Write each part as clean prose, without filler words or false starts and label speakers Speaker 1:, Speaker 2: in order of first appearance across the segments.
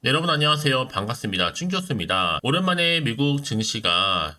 Speaker 1: 네, 여러분 안녕하세요. 반갑습니다. 춘교수입니다. 오랜만에 미국 증시가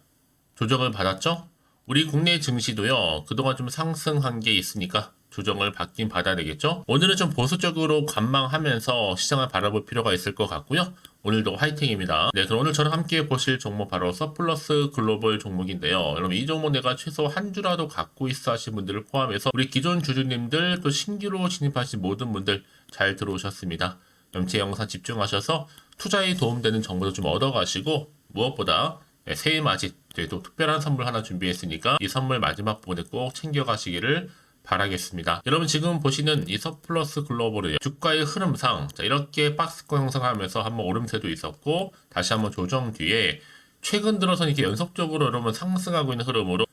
Speaker 1: 조정을 받았죠? 우리 국내 증시도요, 그동안 좀 상승한 게 있으니까 조정을 받긴 받아야 되겠죠? 오늘은 좀 보수적으로 관망하면서 시장을 바라볼 필요가 있을 것 같고요. 오늘도 화이팅입니다. 네, 그럼 오늘 저랑 함께 보실 종목 바로 서플러스 글로벌 종목인데요. 여러분 이 종목 내가 최소 한 주라도 갖고 있어 하신 분들을 포함해서 우리 기존 주주님들 또 신규로 진입하신 모든 분들 잘 들어오셨습니다. 그럼 제 영상 집중하셔서 투자에 도움되는 정보도 좀 얻어가시고 무엇보다 새해 맞이 또 특별한 선물 하나 준비했으니까 이 선물 마지막 부분에 꼭 챙겨가시기를 바라겠습니다. 여러분 지금 보시는 이 서플러스 글로벌의 주가의 흐름상 이렇게 박스권 형성하면서 한번 오름세도 있었고 다시 한번 조정 뒤에 최근 들어서 이렇게 연속적으로 여러분 상승하고 있는 흐름으로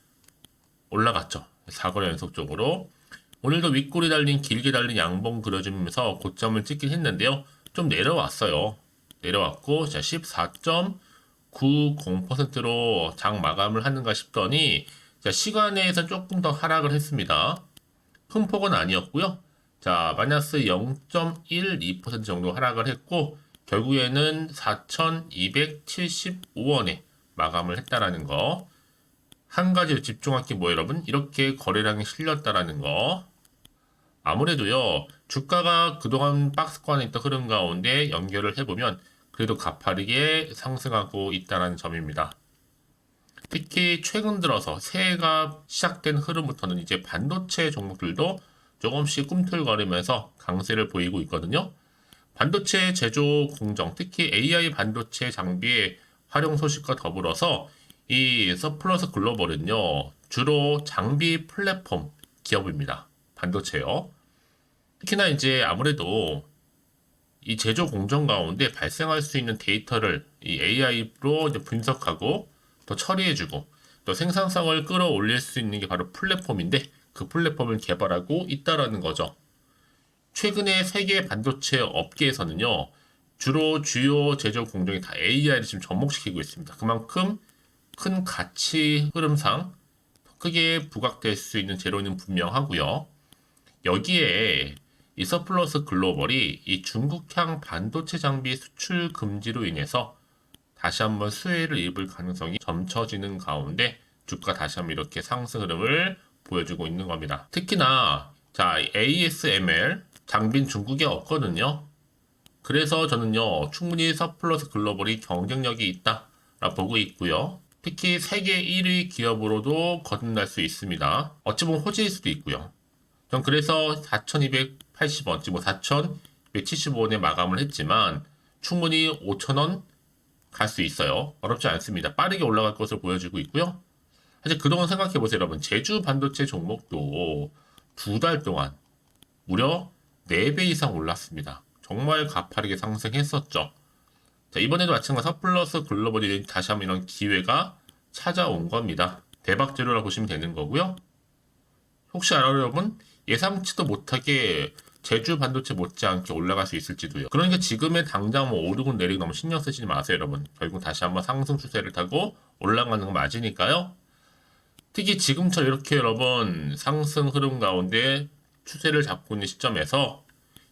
Speaker 1: 올라갔죠. 4거래 연속적으로. 오늘도 윗골이 달린 길게 달린 양봉 그려주면서 고점을 찍긴 했는데요. 좀 내려왔어요. 내려왔고 14.90%로 장 마감을 하는가 싶더니 시간에서 조금 더 하락을 했습니다. 큰 폭은 아니었고요. 자, 마이너스 0.12% 정도 하락을 했고 결국에는 4,275원에 마감을 했다라는 거. 한 가지로 집중할 게 뭐 여러분? 이렇게 거래량이 실렸다라는 거. 아무래도요, 주가가 그동안 박스권에 있던 흐름 가운데 연결을 해보면 그래도 가파르게 상승하고 있다는 점입니다. 특히 최근 들어서 새해가 시작된 흐름부터는 이제 반도체 종목들도 조금씩 꿈틀거리면서 강세를 보이고 있거든요. 반도체 제조 공정, 특히 AI 반도체 장비의 활용 소식과 더불어서 이 서플러스 글로벌은요, 주로 장비 플랫폼 기업입니다. 반도체요. 특히나 이제 아무래도 이 제조 공정 가운데 발생할 수 있는 데이터를 이 AI로 이제 분석하고 또 처리해주고 또 생산성을 끌어올릴 수 있는 게 바로 플랫폼인데 그 플랫폼을 개발하고 있다라는 거죠. 최근에 세계 반도체 업계에서는요, 주로 주요 제조 공정이 다 AI를 지금 접목시키고 있습니다. 그만큼 큰 가치 흐름상 크게 부각될 수 있는 재료는 분명하고요. 여기에 이 서플러스 글로벌이 이 중국향 반도체 장비 수출 금지로 인해서 다시 한번 수혜를 입을 가능성이 점쳐지는 가운데 주가 다시 한번 이렇게 상승 흐름을 보여주고 있는 겁니다. 특히나 자 ASML 장비는 중국에 없거든요. 그래서 저는요 충분히 서플러스 글로벌이 경쟁력이 있다라 보고 있고요. 특히 세계 1위 기업으로도 거듭날 수 있습니다. 어찌 보면 호재일 수도 있고요. 전 그래서 4,280원, 뭐 4,175원에 마감을 했지만 충분히 5,000원 갈 수 있어요. 어렵지 않습니다. 빠르게 올라갈 것을 보여주고 있고요. 사실 그동안 생각해 보세요, 여러분. 제주 반도체 종목도 2달 동안 무려 4배 이상 올랐습니다. 정말 가파르게 상승했었죠. 자, 이번에도 마찬가지로 서플러스 글로벌이 다시 한번 이런 기회가 찾아온 겁니다. 대박재료라고 보시면 되는 거고요. 혹시 알아요, 여러분? 예상치도 못하게 제주 반도체 못지않게 올라갈 수 있을지도요. 그러니까 지금의 당장 뭐 오르고 내리고 너무 신경 쓰지 마세요, 여러분. 결국 다시 한번 상승 추세를 타고 올라가는 건 맞으니까요. 특히 지금처럼 이렇게 여러분 상승 흐름 가운데 추세를 잡고 있는 시점에서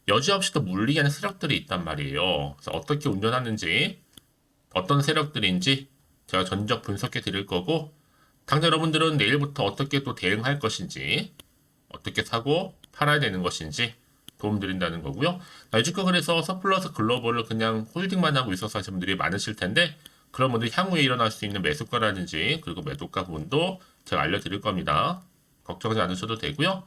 Speaker 1: 여지없이 또 물리게 하는 세력들이 있단 말이에요. 그래서 어떻게 운전하는지, 어떤 세력들인지 제가 전적 분석해 드릴 거고, 당장 여러분들은 내일부터 어떻게 또 대응할 것인지, 어떻게 사고 팔아야 되는 것인지 도움드린다는 거고요. 주가 그래서 서플러스 글로벌을 그냥 홀딩만 하고 있어서 하시는 분들이 많으실 텐데 그런 분들 향후에 일어날 수 있는 매수가라든지 그리고 매도가 부분도 제가 알려드릴 겁니다. 걱정하지 않으셔도 되고요.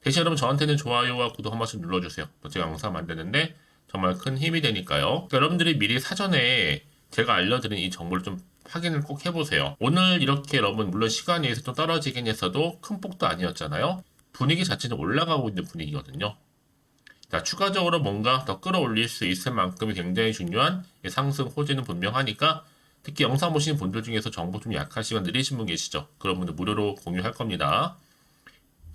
Speaker 1: 대신 여러분 저한테는 좋아요와 구독 한 번씩 눌러주세요. 또 제가 영상 만드는데 정말 큰 힘이 되니까요. 그러니까 여러분들이 미리 사전에 제가 알려드린 이 정보를 좀 확인을 꼭 해보세요. 오늘 이렇게 여러분 물론 시간이 좀 떨어지긴 했어도 큰 폭도 아니었잖아요. 분위기 자체는 올라가고 있는 분위기거든요. 자, 추가적으로 뭔가 더 끌어올릴 수 있을 만큼이 굉장히 중요한 상승 호재는 분명하니까 특히 영상 보시는 분들 중에서 정보 좀 약하시거나 느리신 분 계시죠? 그런 분들 무료로 공유할 겁니다.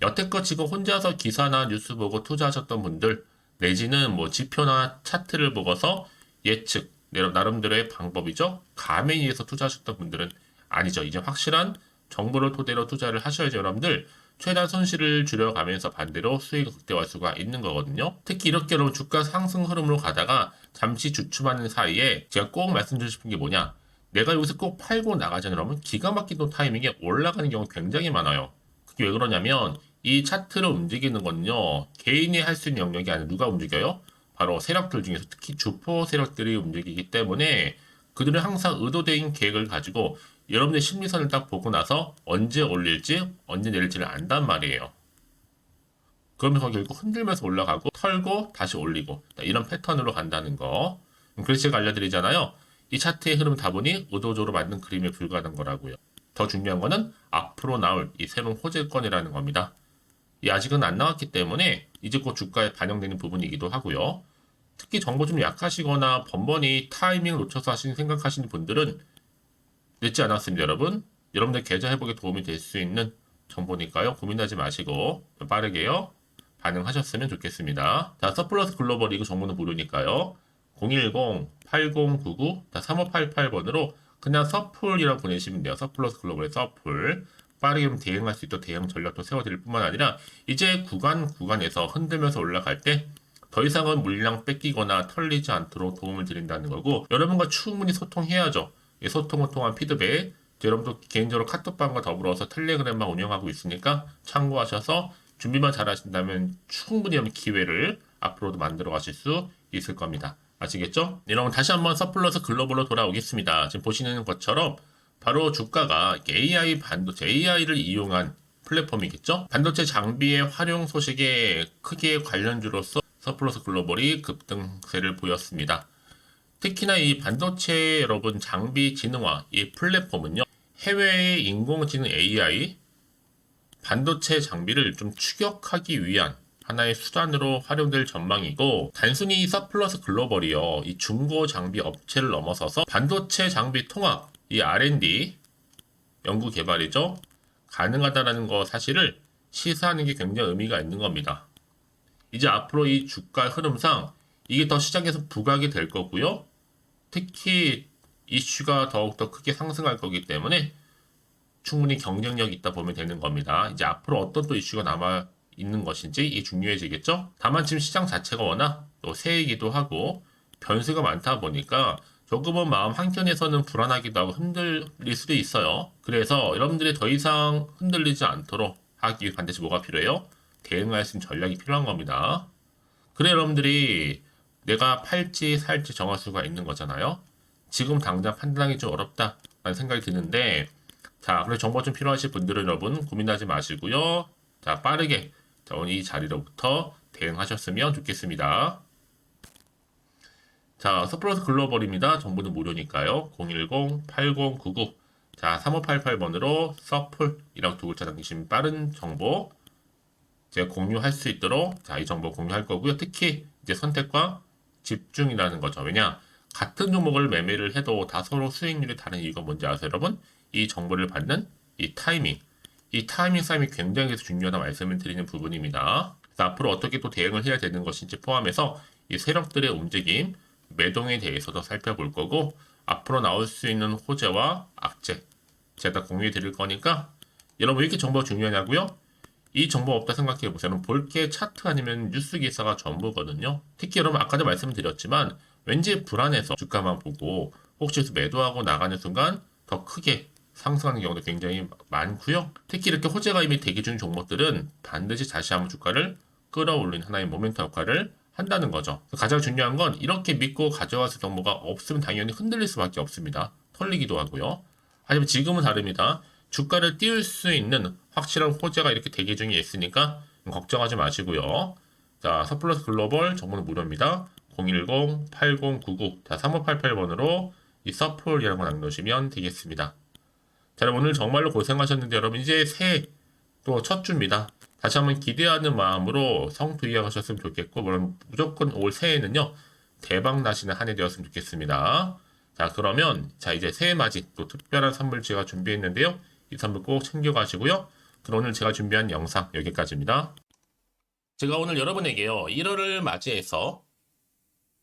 Speaker 1: 여태껏 지금 혼자서 기사나 뉴스 보고 투자하셨던 분들 내지는 뭐 지표나 차트를 보고서 예측, 나름대로의 방법이죠. 감에 의해서 투자하셨던 분들은 아니죠. 이제 확실한 정보를 토대로 투자를 하셔야죠, 여러분들. 최대한 손실을 줄여가면서 반대로 수익을 극대화할 수가 있는 거거든요. 특히 이렇게 여러분 주가 상승 흐름으로 가다가 잠시 주춤하는 사이에 제가 꼭 말씀드리고 싶은 게 뭐냐, 내가 여기서 꼭 팔고 나가자면 여러분 기가 막히게 타이밍에 올라가는 경우 굉장히 많아요. 그게 왜 그러냐면 이 차트를 움직이는 건요, 개인이 할 수 있는 영역이 아니라 누가 움직여요? 바로 세력들 중에서 특히 주포 세력들이 움직이기 때문에 그들은 항상 의도된 계획을 가지고 여러분의 심리선을 딱 보고 나서 언제 올릴지 언제 내릴지를 안단 말이에요. 그러면서 결국 흔들면서 올라가고 털고 다시 올리고 이런 패턴으로 간다는 거. 그래서 제가 알려드리잖아요. 이 차트의 흐름 다 보니 의도적으로 만든 그림에 불과한 거라고요. 더 중요한 거는 앞으로 나올 이 새로운 호재권이라는 겁니다. 이 아직은 안 나왔기 때문에 이제 곧 주가에 반영되는 부분이기도 하고요. 특히 정보 좀 약하시거나 번번이 타이밍을 놓쳐서 생각하시는 분들은 늦지 않았습니다, 여러분. 여러분들 계좌 회복에 도움이 될 수 있는 정보니까요. 고민하지 마시고 빠르게요. 반응하셨으면 좋겠습니다. 자, 서플러스 글로벌 리그 정보는 무료니까요. 010-8099-3588번으로 그냥 서플이라고 보내시면 돼요. 서플러스 글로벌의 서플. 빠르게 대응할 수 있도록 대응 전략도 세워드릴 뿐만 아니라 이제 구간에서 흔들면서 올라갈 때 더 이상은 물량 뺏기거나 털리지 않도록 도움을 드린다는 거고, 여러분과 충분히 소통해야죠. 이 소통을 통한 피드백, 여러분도 개인적으로 카톡방과 더불어서 텔레그램만 운영하고 있으니까 참고하셔서 준비만 잘 하신다면 충분히 기회를 앞으로도 만들어 가실 수 있을 겁니다. 아시겠죠? 여러분 다시 한번 서플러스 글로벌로 돌아오겠습니다. 지금 보시는 것처럼 바로 주가가 AI 반도체, AI를 이용한 플랫폼이겠죠? 반도체 장비의 활용 소식에 크게 관련주로서 서플러스 글로벌이 급등세를 보였습니다. 특히나 이 반도체 여러분 장비 진흥화 이 플랫폼은요, 해외의 인공지능 AI 반도체 장비를 좀 추격하기 위한 하나의 수단으로 활용될 전망이고, 단순히 이 서플러스 글로벌이요, 이 중고 장비 업체를 넘어서서 반도체 장비 통합, 이 R&D 연구 개발이죠, 가능하다라는 거 사실을 시사하는 게 굉장히 의미가 있는 겁니다. 이제 앞으로 이 주가 흐름상 이게 더 시장에서 부각이 될 거고요. 특히 이슈가 더욱더 크게 상승할 거기 때문에 충분히 경쟁력이 있다 보면 되는 겁니다. 이제 앞으로 어떤 또 이슈가 남아 있는 것인지 이게 중요해지겠죠? 다만 지금 시장 자체가 워낙 또 새이기도 하고 변수가 많다 보니까 조금은 마음 한켠에서는 불안하기도 하고 흔들릴 수도 있어요. 그래서 여러분들이 더 이상 흔들리지 않도록 하기 위해 반드시 뭐가 필요해요? 대응할 수 있는 전략이 필요한 겁니다. 그래 여러분들이 내가 팔지 살지 정할 수가 있는 거잖아요. 지금 당장 판단하기 좀 어렵다라는 생각이 드는데, 자, 그래 정보 좀 필요하신 분들은 여러분 고민하지 마시고요. 자, 빠르게 오늘 이 자리로부터 대응하셨으면 좋겠습니다. 자, 서플러스 글로벌입니다. 정보는 무료니까요. 010-8099 자, 3588번으로 서플이라고 두 글자 남기시면 빠른 정보 제가 공유할 수 있도록 자, 이 정보 공유할 거고요. 특히 이제 선택과 집중이라는 거죠. 왜냐? 같은 종목을 매매를 해도 다 서로 수익률이 다른 이유가 뭔지 아세요, 여러분? 이 정보를 받는 이 타이밍 싸움이 굉장히 중요하다 말씀을 드리는 부분입니다. 그래서 앞으로 어떻게 또 대응을 해야 되는 것인지 포함해서 이 세력들의 움직임, 매동에 대해서도 살펴볼 거고, 앞으로 나올 수 있는 호재와 악재 제가 다 공유해 드릴 거니까 여러분 왜 이렇게 정보가 중요하냐고요? 이 정보 없다 생각해 보세요. 볼게 차트 아니면 뉴스 기사가 전부거든요. 특히 여러분 아까도 말씀드렸지만 왠지 불안해서 주가만 보고 혹시 매도하고 나가는 순간 더 크게 상승하는 경우도 굉장히 많고요. 특히 이렇게 호재가 이미 대기 중인 종목들은 반드시 다시 한번 주가를 끌어올리는 하나의 모멘트 역할을 한다는 거죠. 가장 중요한 건 이렇게 믿고 가져왔을 정보가 없으면 당연히 흔들릴 수밖에 없습니다. 털리기도 하고요. 하지만 지금은 다릅니다. 주가를 띄울 수 있는 확실한 호재가 이렇게 대기 중에 있으니까 걱정하지 마시고요. 자, 서플러스 글로벌 정보는 무료입니다. 010-8099 자, 3588번으로 이 서플이라는 거 남겨주시면 되겠습니다. 자, 여러분 오늘 정말로 고생하셨는데 여러분 이제 새해 또 첫 주입니다. 다시 한번 기대하는 마음으로 성투이하셨으면 좋겠고, 물론 무조건 올 새해는요 대박 나시는 한 해 되었으면 좋겠습니다. 자, 그러면 자 이제 새해 맞이 또 특별한 선물 제가 준비했는데요. 이 선물 꼭 챙겨가시고요. 그럼 오늘 제가 준비한 영상 여기까지입니다. 제가 오늘 여러분에게요 1월을 맞이해서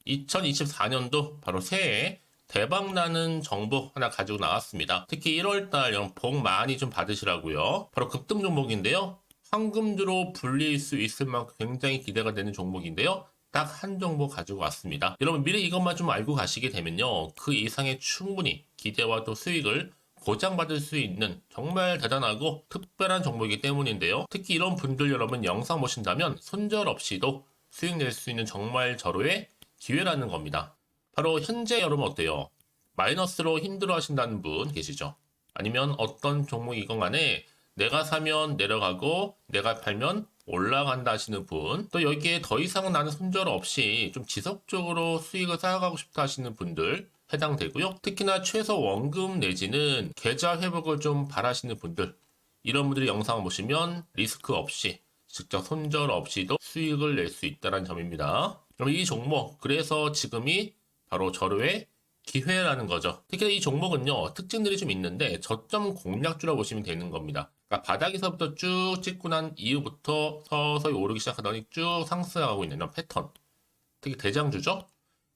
Speaker 1: 2024년도 바로 새해 대박나는 정보 하나 가지고 나왔습니다. 특히 1월달 복 많이 좀 받으시라고요. 바로 급등 종목인데요. 황금주로 불릴 수 있을 만큼 굉장히 기대가 되는 종목인데요. 딱 한 종목 가지고 왔습니다. 여러분 미리 이것만 좀 알고 가시게 되면요. 그 이상의 충분히 기대와 또 수익을 보장받을 수 있는 정말 대단하고 특별한 종목이기 때문인데요. 특히 이런 분들 여러분 영상 보신다면 손절 없이도 수익 낼 수 있는 정말 절호의 기회라는 겁니다. 바로 현재 여러분 어때요? 마이너스로 힘들어 하신다는 분 계시죠? 아니면 어떤 종목이건 간에 내가 사면 내려가고 내가 팔면 올라간다 하시는 분, 또 여기에 더 이상 나는 손절 없이 좀 지속적으로 수익을 쌓아가고 싶다 하시는 분들 해당되고요. 특히나 최소 원금 내지는 계좌 회복을 좀 바라시는 분들, 이런 분들이 영상을 보시면 리스크 없이 직접 손절 없이도 수익을 낼 수 있다는 점입니다. 그럼 이 종목, 그래서 지금이 바로 절호의 기회라는 거죠. 특히 이 종목은요, 특징들이 좀 있는데 저점 공략주라고 보시면 되는 겁니다. 그러니까 바닥에서부터 쭉 찍고 난 이후부터 서서히 오르기 시작하더니 쭉 상승하고 있는 이런 패턴. 특히 대장주죠.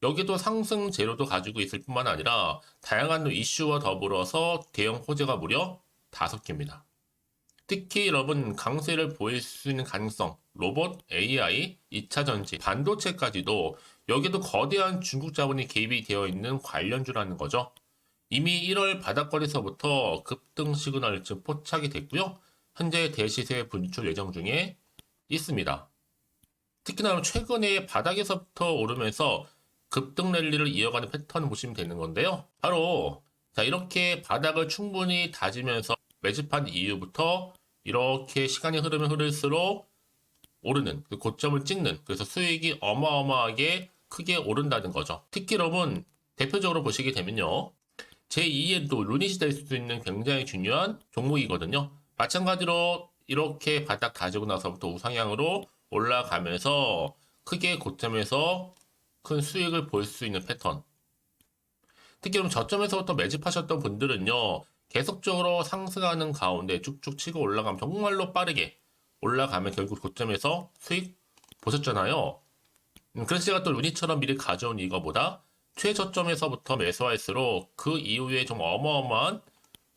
Speaker 1: 여기도 상승 재료도 가지고 있을 뿐만 아니라 다양한 이슈와 더불어서 대형 호재가 무려 5개입니다. 특히 여러분 강세를 보일 수 있는 가능성, 로봇, AI, 2차 전지, 반도체까지도 여기도 거대한 중국 자본이 개입이 되어 있는 관련주라는 거죠. 이미 1월 바닥거리에서부터 급등 시그널 즉 포착이 됐고요. 현재 대시세 분출 예정 중에 있습니다. 특히나 최근에 바닥에서부터 오르면서 급등 랠리를 이어가는 패턴을 보시면 되는 건데요. 바로 자 이렇게 바닥을 충분히 다지면서 매집한 이후부터 이렇게 시간이 흐르면 흐를수록 오르는 그 고점을 찍는, 그래서 수익이 어마어마하게 크게 오른다는 거죠. 특히 여러분 대표적으로 보시게 되면요. 제2의 또 루닛이 될 수 있는 굉장히 중요한 종목이거든요. 마찬가지로 이렇게 바닥 다지고 나서부터 우상향으로 올라가면서 크게 고점에서 큰 수익을 볼 수 있는 패턴. 특히 그럼 저점에서부터 매집하셨던 분들은요. 계속적으로 상승하는 가운데 쭉쭉 치고 올라가면 정말로 빠르게 올라가면 결국 고점에서 수익 보셨잖아요. 그래서 제가 또 루닛처럼 미리 가져온 이거보다 최저점에서부터 매수할수록 그 이후에 좀 어마어마한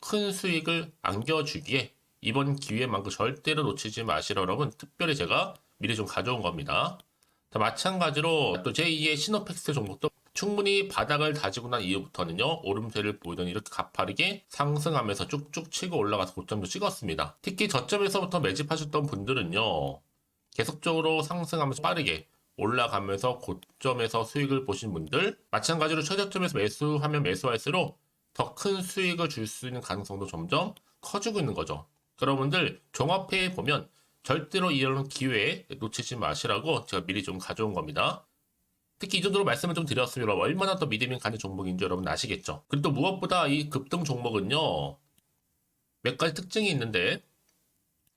Speaker 1: 큰 수익을 안겨주기에 이번 기회만큼 절대로 놓치지 마시라 여러분 특별히 제가 미리 좀 가져온 겁니다. 자, 마찬가지로 또 제2의 시노팩스 종목도 충분히 바닥을 다지고 난 이후부터는요 오름세를 보이더니 이렇게 가파르게 상승하면서 쭉쭉 치고 올라가서 고점도 찍었습니다. 특히 저점에서부터 매집하셨던 분들은요 계속적으로 상승하면서 빠르게 올라가면서 고점에서 수익을 보신 분들, 마찬가지로 최저점에서 매수하면 매수할수록 더 큰 수익을 줄 수 있는 가능성도 점점 커지고 있는 거죠. 여러분들 종합해 보면 절대로 이런 기회에 놓치지 마시라고 제가 미리 좀 가져온 겁니다. 특히 이 정도로 말씀을 좀 드렸으면 얼마나 더 믿음이 가는 종목인지 여러분 아시겠죠? 그리고 또 무엇보다 이 급등 종목은요 몇 가지 특징이 있는데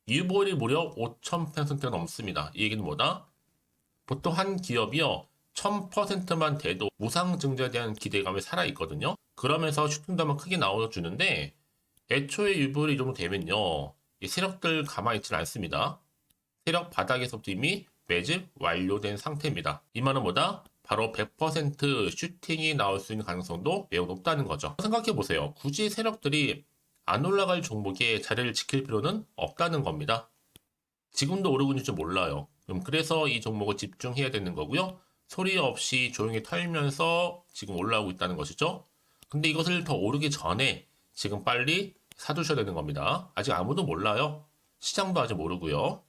Speaker 1: 유보율이 무려 5,000%가 넘습니다. 이 얘기는 뭐다? 보통 한 기업이요 1000%만 돼도 무상증자에 대한 기대감이 살아있거든요. 그러면서 슈팅도 한번 크게 나와주는데 애초에 유보율이 이 정도 되면요 이 세력들 가만히 있지는 않습니다. 세력 바닥에서부터 이미 매집 완료된 상태입니다. 이 말은 뭐다? 바로 100% 슈팅이 나올 수 있는 가능성도 매우 높다는 거죠. 생각해보세요. 굳이 세력들이 안 올라갈 종목에 자리를 지킬 필요는 없다는 겁니다. 지금도 오르고 있는지 몰라요. 그래서 이 종목을 집중해야 되는 거고요. 소리 없이 조용히 털면서 지금 올라오고 있다는 것이죠. 근데 이것을 더 오르기 전에 지금 빨리 사두셔야 되는 겁니다. 아직 아무도 몰라요. 시장도 아직 모르고요.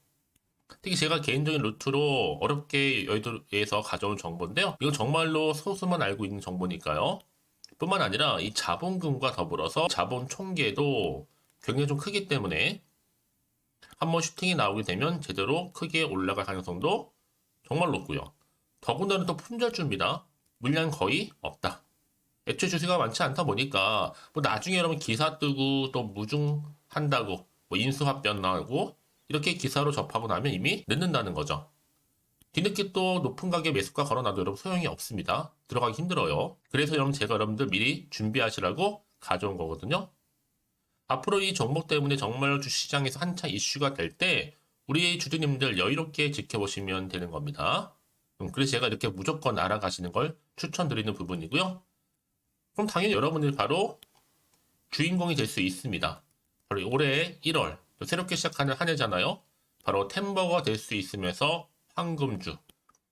Speaker 1: 특히 제가 개인적인 루트로 어렵게 여의도에서 가져온 정보인데요. 이건 정말로 소수만 알고 있는 정보니까요. 뿐만 아니라 이 자본금과 더불어서 자본 총계도 굉장히 좀 크기 때문에 한번 슈팅이 나오게 되면 제대로 크게 올라갈 가능성도 정말 높고요. 더군다나 또 품절주입니다. 물량 거의 없다. 애초에 주식가 많지 않다 보니까 뭐 나중에 여러분 기사 뜨고 또 무중한다고 뭐 인수합병 나오고 이렇게 기사로 접하고 나면 이미 늦는다는 거죠. 뒤늦게 또 높은 가격에 매수가 걸어놔도 여러분 소용이 없습니다. 들어가기 힘들어요. 그래서 여러분 제가 여러분들 미리 준비하시라고 가져온 거거든요. 앞으로 이 종목 때문에 정말 주시장에서 한창 이슈가 될 때 우리 주주님들 여유롭게 지켜보시면 되는 겁니다. 그래서 제가 이렇게 무조건 알아가시는 걸 추천드리는 부분이고요. 그럼 당연히 여러분들이 바로 주인공이 될 수 있습니다. 바로 올해 1월 새롭게 시작하는 한 해잖아요. 바로 템버가 될 수 있으면서 황금주.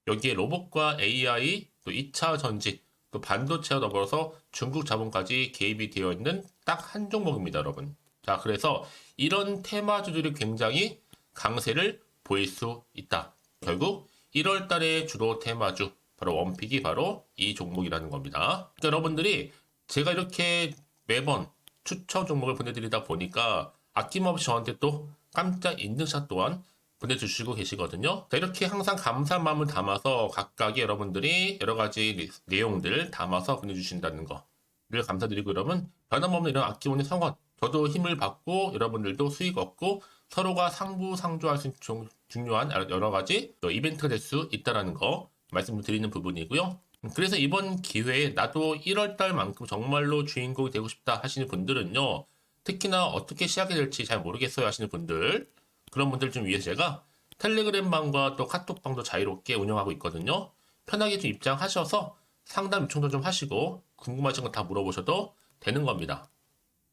Speaker 1: 여기에 로봇과 AI, 또 2차 전지, 또 반도체와 더불어서 중국 자본까지 개입이 되어 있는 딱 한 종목입니다, 여러분. 자, 그래서 이런 테마주들이 굉장히 강세를 보일 수 있다. 결국 1월 달에 주로 테마주, 바로 원픽이 바로 이 종목이라는 겁니다. 그러니까 여러분들이 제가 이렇게 매번 추천 종목을 보내드리다 보니까 아낌없이 저한테 또 깜짝 인증샷 또한 보내주시고 계시거든요. 자, 이렇게 항상 감사한 마음을 담아서 각각의 여러분들이 여러 가지 내용들 담아서 보내주신다는 거를 감사드리고, 여러분 변함없는 이런 아낌없는 성원, 저도 힘을 받고 여러분들도 수익 얻고 서로가 상부상조할 수 있는 중요한 여러 가지 이벤트가 될 수 있다는 거 말씀을 드리는 부분이고요. 그래서 이번 기회에 나도 1월 달만큼 정말로 주인공이 되고 싶다 하시는 분들은요, 특히나 어떻게 시작이 될지 잘 모르겠어요 하시는 분들, 그런 분들 좀 위해서 제가 텔레그램 방과 또 카톡방도 자유롭게 운영하고 있거든요. 편하게 좀 입장하셔서 상담 요청도 좀 하시고 궁금하신 거 다 물어보셔도 되는 겁니다.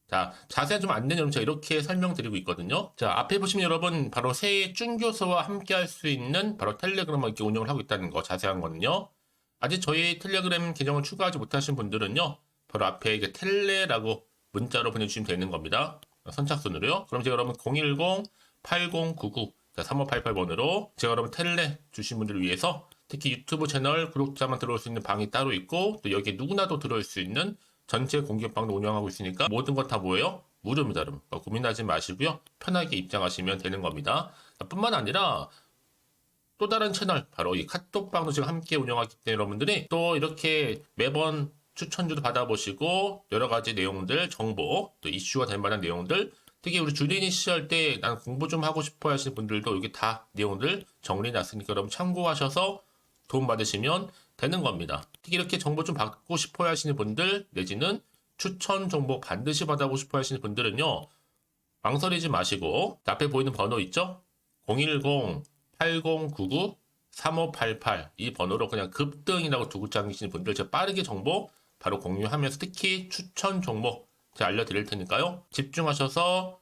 Speaker 1: 자, 자세한 좀 안내는 여러분 제가 이렇게 설명드리고 있거든요. 자, 앞에 보시면 여러분 바로 새해 쭌교수와 함께 할 수 있는 바로 텔레그램을 이렇게 운영을 하고 있다는 거, 자세한 거는요. 아직 저희 텔레그램 계정을 추가하지 못하신 분들은요, 바로 앞에 이게 텔레라고 문자로 보내주시면 되는 겁니다. 선착순으로요. 그럼 제가 여러분 010-8099-3588번으로 제가 여러분 텔레 주신 분들을 위해서 특히 유튜브 채널 구독자만 들어올 수 있는 방이 따로 있고, 또 여기에 누구나도 들어올 수 있는 전체 공개방도 운영하고 있으니까 모든 것 다 뭐예요? 무료입니다, 여러분. 고민하지 마시고요. 편하게 입장하시면 되는 겁니다. 뿐만 아니라 또 다른 채널, 바로 이 카톡방도 지금 함께 운영하기 때문에 여러분들이 또 이렇게 매번 추천주도 받아보시고 여러 가지 내용들, 정보, 또 이슈가 될 만한 내용들, 특히 우리 주린이 시절 때 난 공부 좀 하고 싶어 하시는 분들도 여기 다 내용들 정리해놨으니까 여러분 참고하셔서 도움 받으시면 되는 겁니다. 특히 이렇게 정보 좀 받고 싶어 하시는 분들, 내지는 추천 정보 반드시 받아보고 싶어 하시는 분들은요, 망설이지 마시고 앞에 보이는 번호 있죠? 010-8099-3588 이 번호로 그냥 급등이라고 두고 당기시는 분들 제가 빠르게 정보 바로 공유하면서 특히 추천 종목 제가 알려드릴 테니까요. 집중하셔서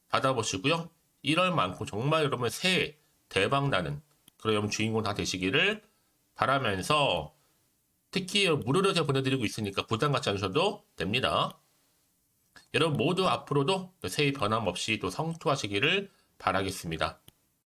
Speaker 1: 받아보시고요. 1월만큼 정말 여러분 새해 대박 나는 그런 여러분 주인공 다 되시기를 바라면서, 특히 무료로 제가 보내드리고 있으니까 부담 갖지 않으셔도 됩니다. 여러분 모두 앞으로도 새해 변함없이 또 성투하시기를 바라겠습니다.